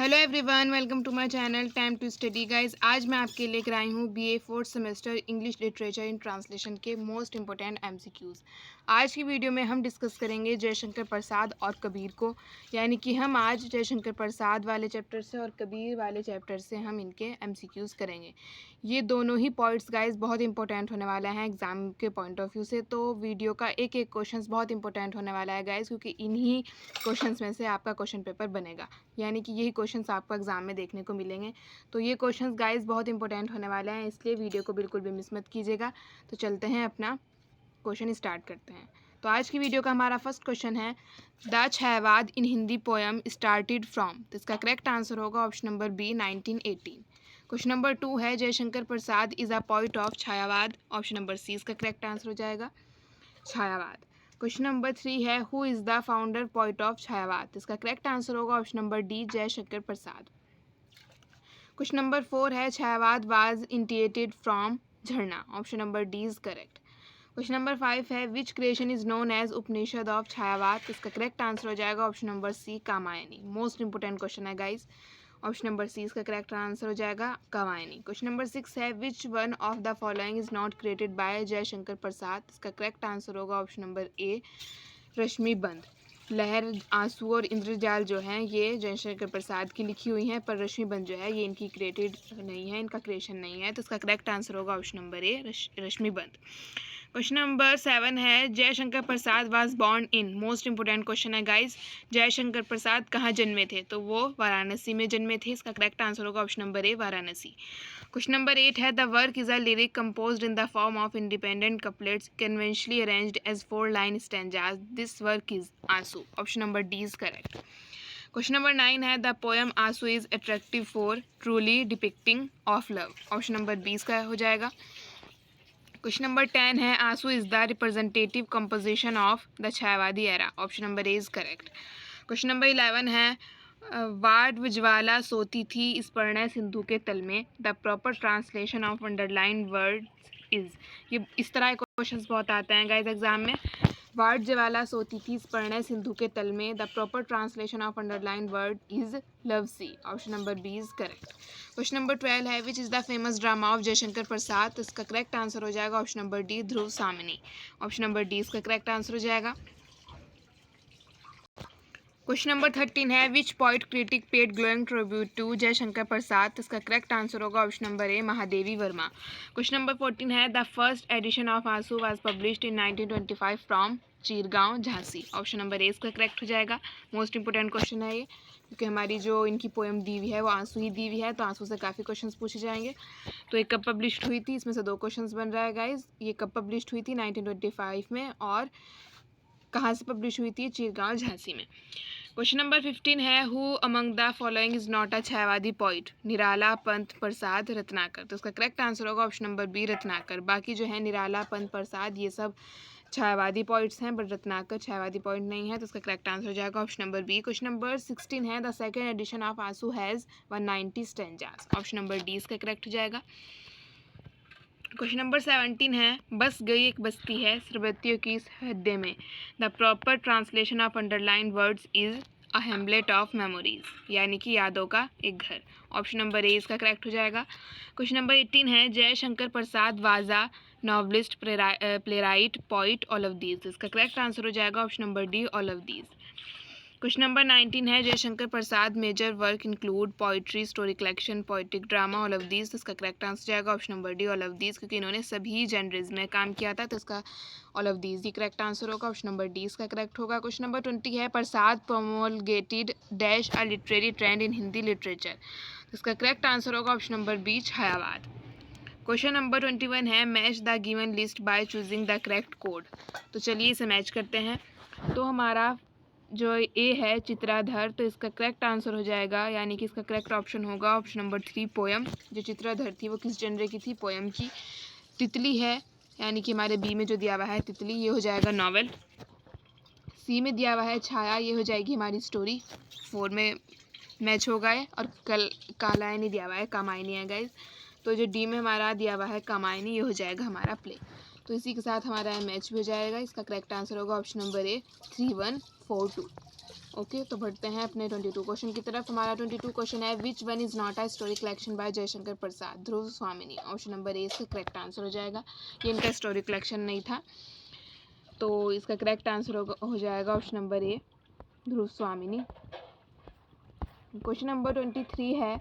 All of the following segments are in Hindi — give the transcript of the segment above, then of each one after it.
Hello everyone, welcome to my channel time to study guys. आज मैं आपके लेकर आई हूँ BA fourth semester English literature in translation के मोस्ट इंपॉर्टेंट एमसीक्यूज़। आज की वीडियो में हम डिस्कस करेंगे जयशंकर प्रसाद और कबीर को, यानी कि हम आज जयशंकर प्रसाद वाले चैप्टर से और कबीर वाले चैप्टर से हम इनके एमसीक्यूज़ करेंगे। ये दोनों ही पॉइंट्स गाइस बहुत इंपॉर्टेंट होने वाला है एग्जाम के पॉइंट ऑफ व्यू से, तो वीडियो का एक एक क्वेश्चन बहुत इंपॉर्टेंट होने वाला है गाइस, क्योंकि इन्हीं क्वेश्चंस में से आपका क्वेश्चन पेपर बनेगा, यानी कि यही क्वेश्चंस आपको एग्जाम में देखने को मिलेंगे। तो ये क्वेश्चंस गाइस बहुत इंपॉर्टेंट होने वाले हैं, इसलिए वीडियो को बिल्कुल भी मिस मत कीजिएगा। तो चलते हैं, अपना क्वेश्चन स्टार्ट करते हैं। तो आज की वीडियो का हमारा फर्स्ट क्वेश्चन है, the Chhayavad in Hindi poem started from. तो इसका करेक्ट आंसर होगा option number B 1918। Question number 2 है, Jaishankar Prasad is a poet of Chhayavad. Option number C इसका करेक्ट आंसर हो जाएगा, छायावाद। क्वेश्चन नंबर 3 है, who is the founder poet of Chhayavad. इसका करेक्ट आंसर होगा option number D Jaishankar Prasad. Question number 4 है, Chhayavad was initiated from Jharna. Option number D is correct. Question number 5 है, which creation is known as Upanishad of Chhayavad. इसका करेक्ट आंसर हो जाएगा option number C Kamayani. Most important question है गाइज, ऑप्शन नंबर सी इसका करेक्ट आंसर हो जाएगा कामायनी। क्वेश्चन नंबर 6 है, which one of the following is not created by Jaishankar Prasad. इसका करेक्ट आंसर होगा option number A Rashmibandh. Lahar, Aansu और इंद्रजाल जो हैं ये जयशंकर प्रसाद की लिखी हुई हैं, पर रश्मिबंध जो है ये इनकी क्रिएटेड नहीं है, इनका क्रिएशन नहीं है। तो इसका करेक्ट आंसर होगा option number A Rashmibandh. Question number 7 है, Jaishankar Prasad was born in. Most important question है गाइज, जयशंकर प्रसाद कहाँ जन्मे थे। तो वो वाराणसी में जन्मे थे। इसका करेक्ट आंसर होगा option number A Varanasi. Question number 8 है, the work is a lyric composed in the form of independent couplets conventionally arranged as 4 line stanzas. This work is Aansu. Option number D is correct. Question number 9 है, the poem Aansu is attractive for truly depicting of love. Option number 20 का हो जाएगा। क्वेश्चन नंबर 10 है, Aansu is the representative composition of the Chhayavadi era. Option number A is correct. Question number 11 है, वाट विज्वाला सोती थी इस प्रणय सिंधु के तल में। The proper translation of underline word is. ये इस तरह के क्वेश्चंस बहुत आते हैं गाइस एग्जाम में। वाट ज्वाला सोती थी इस प्रणय सिंधु के तल में। The proper translation of underline word is love sea. Option number B is correct. Question number 12 है, which is the famous drama of Jaishankar Prasad. तो इसका करेक्ट आंसर हो जाएगा option number D Dhruv Samini. Option number D इसका करेक्ट आंसर हो जाएगा। क्वेश्चन नंबर 13 है, which poet critic paid glowing tribute to Jaishankar Prasad. इसका करेक्ट आंसर होगा option number A Mahadevi Verma. Question number 14 है, the first edition of Aansu was published in 1925 from Chirgaon Jhansi. Option number A इसका करेक्ट हो जाएगा। मोस्ट इंपोर्टेंट क्वेश्चन है ये, क्योंकि हमारी जो इनकी पोएम दी हुई है वो आंसू ही दी हुई है, तो आंसू से काफ़ी क्वेश्चंस पूछे जाएंगे। तो ये कब पब्लिश्ड हुई थी, इसमें से 2 क्वेश्चंस बन रहा है गाइज। ये कब पब्लिश्ड हुई थी 1925 में, और कहाँ से पब्लिश हुई थी, चीरगांव झांसी में। क्वेश्चन नंबर 15 है, who among the following is not a Chhayavadi poet. Nirala, Pant, Prasad, Ratnakar. तो इसका करेक्ट आंसर होगा ऑप्शन नंबर बी रत्नाकर। बाकी जो है निराला, पंत, प्रसाद ये सब छायावादी पॉइंट्स हैं, बट रत्नाकर छायावादी पॉइंट नहीं है। तो इसका करेक्ट आंसर हो जाएगा option number B. Question number 16 है, the second edition of Aansu has 190 stanzas. Option number D इसका करेक्ट हो जाएगा। क्वेश्चन नंबर 17 है, बस गई एक बस्ती है सरबतियों की इस हद्दे में। The proper translation of underline words is a Hamlet of memories, यानी कि यादों का एक घर। ऑप्शन नंबर ए इसका करेक्ट हो जाएगा। क्वेश्चन नंबर 18 है, Jaishankar Prasad was a novelist, playwright, poet, all of these. इसका करेक्ट आंसर हो जाएगा option number D all of these. Question number 19 है, Jaishankar Prasad major work include poetry, story collection, poetic drama, all of these. तो इसका करेक्ट आंसर जाएगा option number D all of these, क्योंकि इन्होंने सभी जनरेज में काम किया था। तो इसका ऑल ऑफ दीज ही करेक्ट आंसर होगा। ऑप्शन नंबर डी इसका करेक्ट होगा। क्वेश्चन नंबर 20 है, Prasad promulgated dash a literary trend in Hindi literature. तो इसका करेक्ट आंसर होगा option number B Chhayavad. Question number 21 है, match the given list by choosing the correct code. तो चलिए इसे मैच करते हैं। तो हमारा जो ए है चित्राधर, तो इसका करेक्ट आंसर हो जाएगा, यानी कि इसका करेक्ट ऑप्शन होगा ऑप्शन नंबर 3 पोएम। जो चित्राधर थी वो किस जनरे की थी, पोएम की। तितली है, यानी कि हमारे बी में जो दिया हुआ है तितली, ये हो जाएगा नॉवेल। सी में दिया हुआ है छाया, ये हो जाएगी हमारी स्टोरी। 4 में मैच हो गए। और कालायनी दिया हुआ है, कामायनी है गाइज। तो जो डी में हमारा दिया हुआ है कामायनी, ये हो जाएगा हमारा प्ले। तो इसी के साथ हमारा मैच भी हो जाएगा। इसका करेक्ट आंसर होगा ऑप्शन नंबर ए 3142। ओके, तो बढ़ते हैं अपने 22 क्वेश्चन की तरफ। हमारा 22 क्वेश्चन है, which one is not a story collection by Jaishankar Prasad? Dhruv Swamini. Option number A इसका करेक्ट आंसर हो जाएगा। ये इनका स्टोरी कलेक्शन नहीं था, तो इसका करेक्ट आंसर हो जाएगा ऑप्शन नंबर ए, ध्रुव स्वामिनी। क्वेश्चन नंबर 23 है,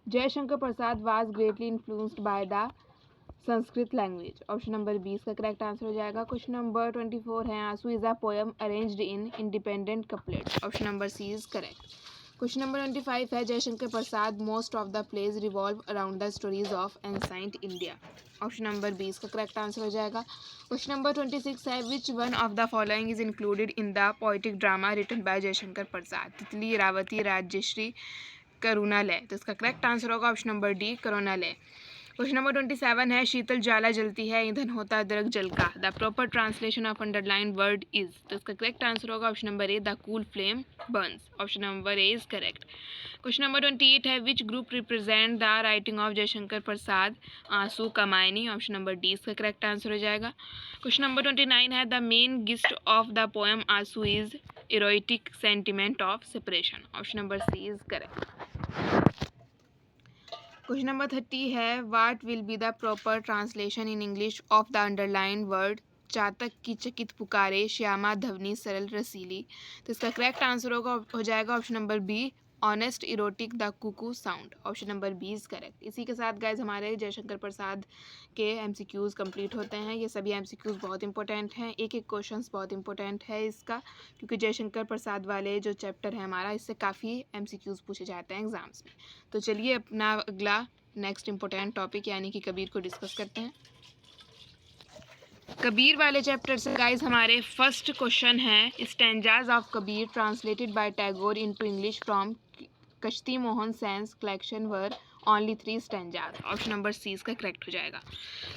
Jaishankar Prasad was greatly influenced by the Sanskrit language. Option number B इसका करेक्ट आंसर हो जाएगा। क्वेश्चन नंबर 24 है, Aansu is a poem arranged in independent couplets. Option number C is correct. Question number 25 है, Jaishankar Prasad most of the plays revolve around the stories of ancient India. Option number B इसका करेक्ट आंसर हो जाएगा। क्वेश्चन नंबर 26 है, which one of the following is included in the poetic drama written by Jaishankar Prasad? Titli, रावती, राजश्री, करुणालय। तो इसका करेक्ट आंसर होगा option number D, Karunalaya. Question number 27 है, शीतल ज्वाला जलती है, ईंधन होता दरक जल का। The proper translation of underline word is. तो इसका करेक्ट आंसर होगा option number A, the cool flame burns. Option number A is correct. Question number 28 है, which group represent the writing of Jaishankar Prasad? Aansu, Kamayani. Option number D इसका करेक्ट आंसर हो जाएगा। क्वेश्चन नंबर 29 है, the main gist of the poem Aansu is erotic sentiment of separation. Option number C is correct. Question number 30 है, what will be the proper translation in English of the underline word चातक की चकित पुकारे, श्यामा धवनी सरल रसीली? तो इसका करेक्ट आंसर हो जाएगा option number B, honest erotic the cuckoo sound. Option number B is correct. इसी के साथ गाइज हमारे जयशंकर प्रसाद के एमसीक्यूज़ कंप्लीट होते हैं। ये सभी एमसीक्यूज़ बहुत इंपॉर्टेंट हैं, एक एक क्वेश्चंस बहुत इंपॉर्टेंट है इसका, क्योंकि जयशंकर प्रसाद वाले जो चैप्टर है हमारा, इससे काफ़ी एमसीक्यूज़ पूछे जाते हैं एग्जाम्स में। तो चलिए अपना अगला नेक्स्ट इंपॉर्टेंट टॉपिक यानी कि कबीर को डिस्कस करते हैं। कबीर वाले चैप्टर से गाइज हमारे फर्स्ट क्वेश्चन है, stanzas of Kabir translated by Tagore into English from Kshiti Mohan Sen's collection were only 3 stanzas. Option number C इसका करेक्ट हो जाएगा।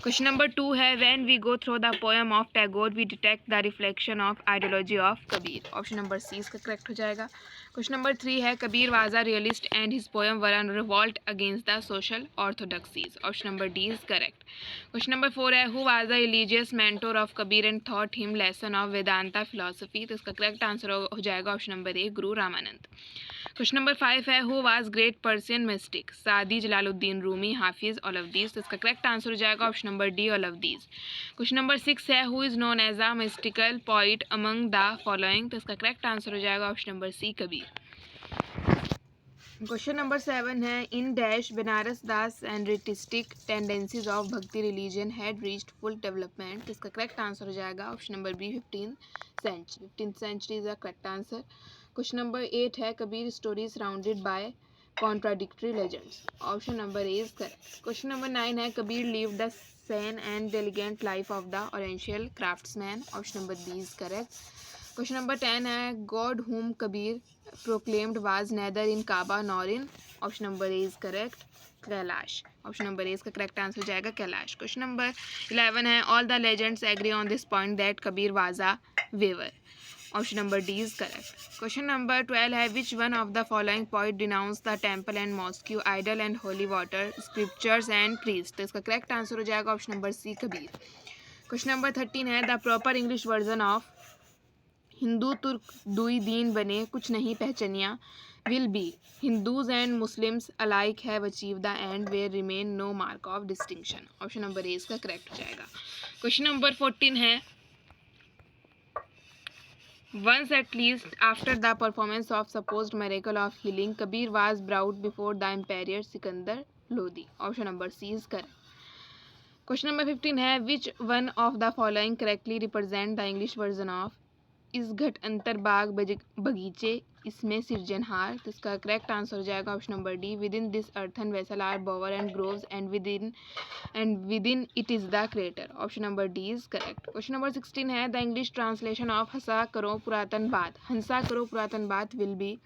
क्वेश्चन नंबर 2 है, when we go through the poem of Tagore we detect the reflection of ideology of Kabir. Option number C इसका करेक्ट हो जाएगा। क्वेश्चन नंबर 3 है, Kabir was a realist and his poem were N revolt against the social orthodoxies. Option number D is correct. Question number 4 है, who was the religious mentor of Kabir and thought him lesson of Vedanta philosophy? तो इसका करेक्ट आंसर हो जाएगा ऑप्शन नंबर ए, गुरु रामानंद। क्वेश्चन नंबर 5 है, who was great Persian mystic? Saadi, Jalaluddin Rumi, Hafiz, all of these? तो इसका करेक्ट आंसर हो जाएगा option number D, all of these. Question number 6 है, who is known as a mystical poet among the following? तो इसका करेक्ट आंसर हो जाएगा option number C, Kabir. Question number 7 है, in dash Banaras Das and ritualistic tendencies of Bhakti religion had reached full development? इसका करेक्ट आंसर हो जाएगा option number B, 15th century is the correct answer. Question number 8 है, Kabir story surrounded by contradictory legends? Option number A is correct. Question number 9 है, Kabir live the sane and diligent life of the Oriental craftsman? Option number B is correct. Question number 10 है, God whom Kabir proclaimed was neither in Kaaba nor in? Option number A is correct, Kailash. Option number A इसका करेक्ट आंसर हो जाएगा कैलाश। क्वेश्चन नंबर 11 है, all the legends agree on this point that Kabir was a weaver? Option number D is correct. Question number 12 है, which one of the following point denounce the temple and mosque, idol and holy water, scriptures and priest? तो इसका करेक्ट आंसर हो जाएगा option number C, Kabir. Question number 13 है, the proper English version of Hindu तुर्क दुई दीन बने कुछ नहीं पहचनिया will be, Hindus and Muslims alike have achieve the end where remain no mark of distinction? Option number A इसका करेक्ट हो जाएगा। क्वेश्चन नंबर 14 है, once at least after the performance of supposed miracle of healing, Kabir was brought before the emperor Sikandar Lodi? Option number C is correct. Question number 15 है, which one of the following correctly represent the English version of इस घट अंतर बाग बगीचे इसमें सिरजनहार? तो इसका करेक्ट आंसर हो जाएगा option number D, within this earthen vessel are bower and groves and within it is the creator? Option number D is correct. Question number 16 है, द इंग्लिश ट्रांसलेशन ऑफ हंसा करो पुरातन बात, हंसा करो पुरातन बात will be,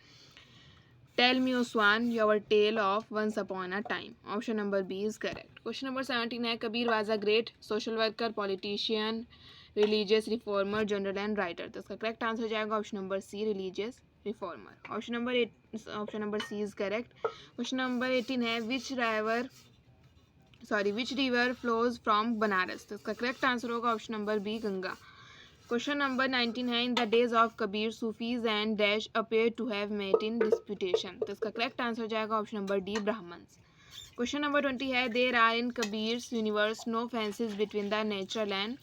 tell me O swan your tale of once upon a time? Option number B is correct. Question number 17 है, Kabir was a great social worker, politician, religious reformer, general and writer? तो इसका करेक्ट आंसर हो जाएगा option number C, religious reformer. Option number C is correct. Question number 18 है, which river flows from Banaras? तो इसका करेक्ट आंसर होगा option number B, Ganga. Question number 19 है, in the days of Kabir Sufis and dash appear to have met in disputation. तो इसका करेक्ट आंसर हो जाएगा option number D, Brahmins. Question number 20 है, there are in Kabir's universe no fences between the natural and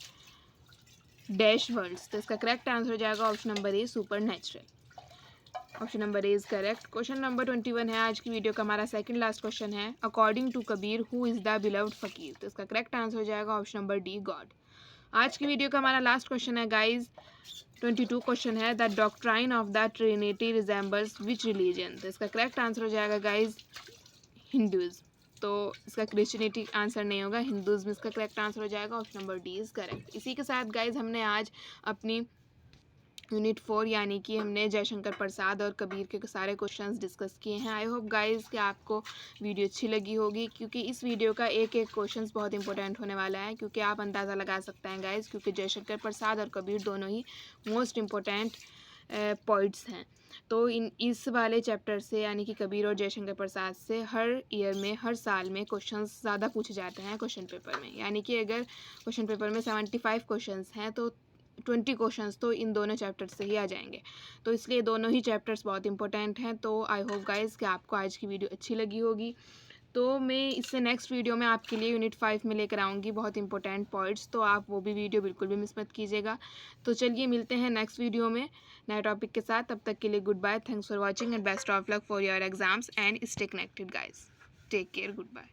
dash worlds. तो इसका करेक्ट आंसर हो जाएगा option number A, super natural. Option number A is correct. Question number 21 है, आज की वीडियो का हमारा सेकंड लास्ट क्वेश्चन है, according to Kabir who is the beloved fakir. तो इसका करेक्ट आंसर हो जाएगा ऑप्शन नंबर डी, गॉड। आज की वीडियो का हमारा लास्ट क्वेश्चन है गाइज, 22 क्वेश्चन है, the doctrine of the Trinity resembles which religion. तो इसका करेक्ट आंसर हो जाएगा गाइज, हिंदुइज्म। तो इसका क्रिश्चियनिटी आंसर नहीं होगा, हिंदुइज्म इसका करेक्ट आंसर हो जाएगा, option number D is correct. इसी के साथ गाइज हमने आज अपनी यूनिट 4 यानी कि हमने जयशंकर प्रसाद और कबीर के सारे क्वेश्चंस डिस्कस किए हैं। आई होप गाइज कि आपको वीडियो अच्छी लगी होगी, क्योंकि इस वीडियो का एक एक क्वेश्चंस बहुत इंपॉर्टेंट होने वाला है, क्योंकि आप अंदाज़ा लगा सकते हैं गाइज, क्योंकि जयशंकर प्रसाद और कबीर दोनों ही मोस्ट इम्पोर्टेंट पॉइंट्स हैं। तो इस वाले चैप्टर से यानी कि कबीर और जयशंकर प्रसाद से हर ईयर में, हर साल में क्वेश्चंस ज़्यादा पूछे जाते हैं क्वेश्चन पेपर में। यानी कि अगर क्वेश्चन पेपर में 75 क्वेश्चंस हैं तो 20 क्वेश्चंस तो इन दोनों चैप्टर्स से ही आ जाएंगे। तो इसलिए दोनों ही चैप्टर्स बहुत इंपॉर्टेंट हैं। तो आई होप गाइज कि आपको आज की वीडियो अच्छी लगी होगी। तो मैं इससे नेक्स्ट वीडियो में आपके लिए यूनिट 5 में लेकर आऊँगी बहुत इंपॉर्टेंट पॉइंट्स, तो आप वो भी वीडियो बिल्कुल भी मिस मत कीजिएगा। तो चलिए मिलते हैं नेक्स्ट वीडियो में नए टॉपिक के साथ। तब तक के लिए goodbye, thanks for watching and best of luck for your exams and stay connected guys, take care, good bye.